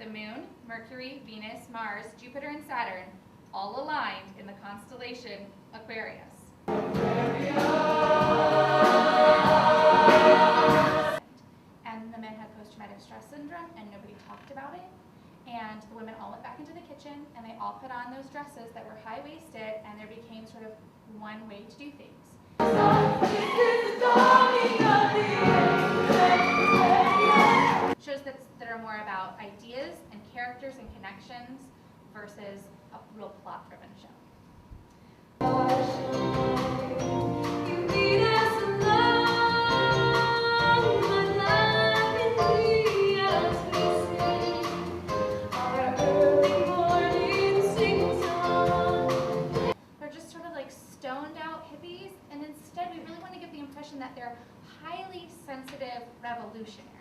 the Moon, Mercury, Venus, Mars, Jupiter, and Saturn, all aligned in the constellation Aquarius. And the men had post-traumatic stress syndrome, and nobody talked about it. And the women all went back into the kitchen, and they all put on those dresses that were high-waisted, and there became sort of one way to do things. Shows that are more about ideas and characters and connections versus a real plot-driven show. They're just sort of like stoned out hippies, and instead we really want to give the impression that they're highly sensitive revolutionaries.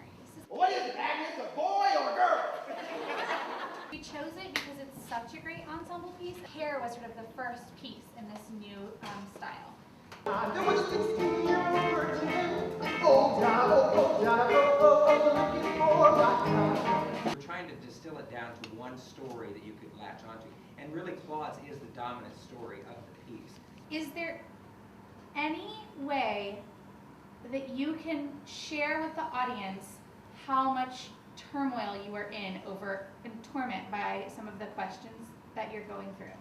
What is it, Agnes, a boy or a girl? We chose it because it's such a great ensemble piece. Hair was sort of the first piece in this new style. There was 16 years of virgin. Oh, John, oh, John, oh, looking for my God. We're trying to distill it down to one story that you could latch onto. And really, Claude's is the dominant story of the piece. Is there any way that you can share with the audience how much turmoil you are in over and torment by some of the questions that you're going through?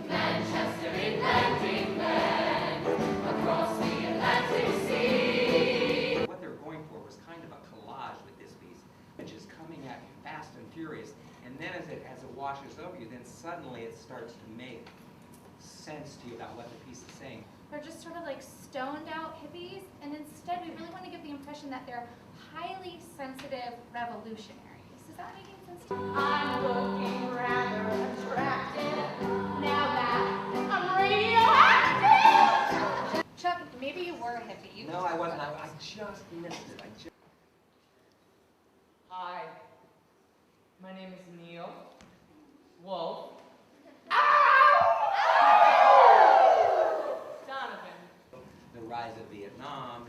Manchester, England, England, across the Atlantic Sea. What they were going for was kind of a collage with this piece, which is coming at you fast and furious. And then as it washes over you, then suddenly it starts to make sense to you about what the piece is saying. They're just sort of like stoned out hippies, and instead we really want to give the impression that they're highly sensitive revolutionaries. Is that making sense to you? I'm looking rather attractive now that I'm radioactive. Chuck, maybe you were a hippie. No, I wasn't. I just missed it. Hi, my name is Neil Wolf. Donovan. The rise of Vietnam,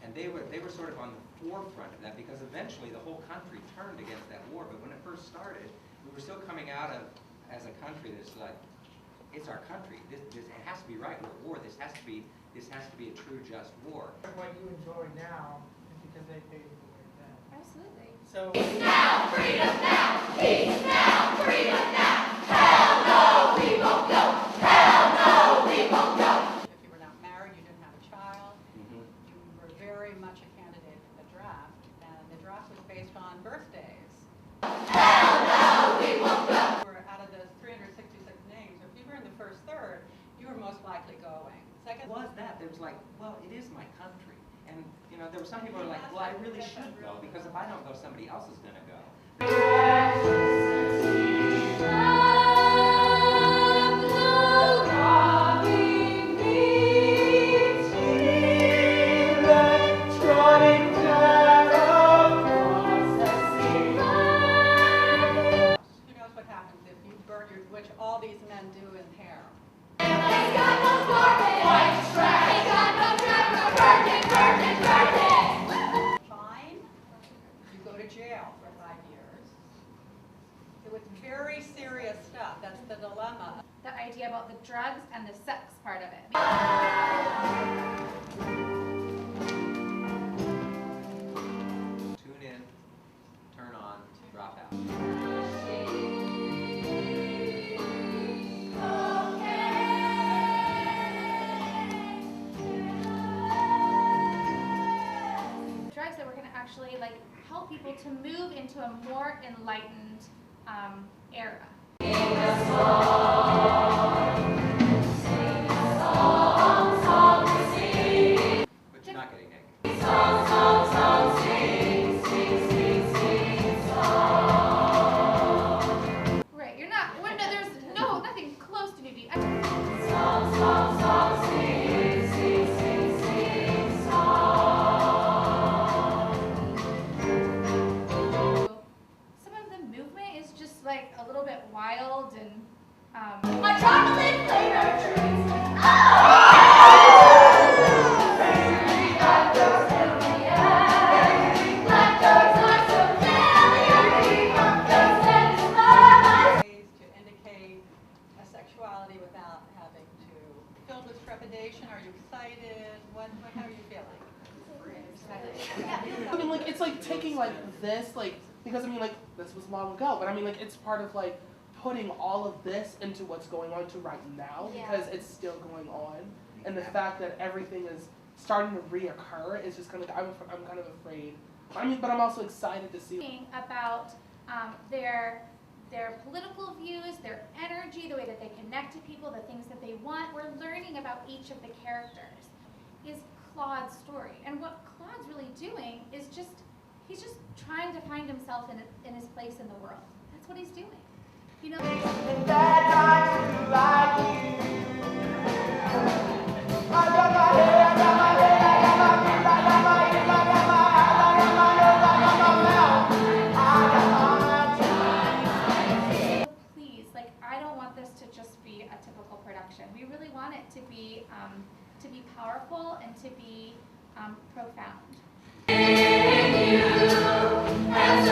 and they were sort of on the forefront of that, because eventually the whole country turned against that war. But when it first started, we were still coming out of, as a country that's like, it's our country. This it has to be right. We're at war. This has to be a true, just war. What you enjoy now is because they paid for it then. Absolutely. So, Peace now, freedom now, peace now, freedom now. Hell no, we won't go. Hell no, we won't go. If you were not married, you didn't have a child, you were very much a candidate for the draft, and the draft was based on birthdays. Hell no, we won't go. Out of those 366 names, if you were in the first third, you were most likely going. Second Was that? There was like, well, it is my country. And, you know, there were some people who were like, well, I really should go, because if I don't go, somebody else is going to go. Who knows what happens if you burn your, which all these men do in hair. Ain't got no carpet, white trash. Ain't got no trapper, burn it. Fine, you go to jail for 5 years. It was very serious stuff. That's the dilemma. The idea about the drugs and the sex part of it. Tune in, turn on, drop out. Drugs that were going to actually like help people to move into a more enlightened era. But you're not getting naked. Right, you're not. Well, no, there's nothing close to nudity. Some of the movement is just like a little bit wild and without having to, filled with trepidation? Are you excited? How are you feeling? I mean, like, it's like taking like this, like, because I mean, like, this was long ago, but I mean, like, it's part of like putting all of this into what's going on to right now, because it's still going on, and the fact that everything is starting to reoccur is just kind of, I'm kind of afraid. I mean, but I'm also excited to see about their political views, their energy, the way that they connect to people, the things that they want. We're learning about each of the characters. Is Claude's story, and what Claude's really doing is he's just trying to find himself in his place in the world. That's what he's doing. You know. In bad times to like you. I got my hair, I got my head, I got my feet, I got my ears, I got my eyes, I got my nose, I got my mouth. I got my Please, like, I don't want this to just be a typical production. We really want it to be powerful and to be profound. In you, as a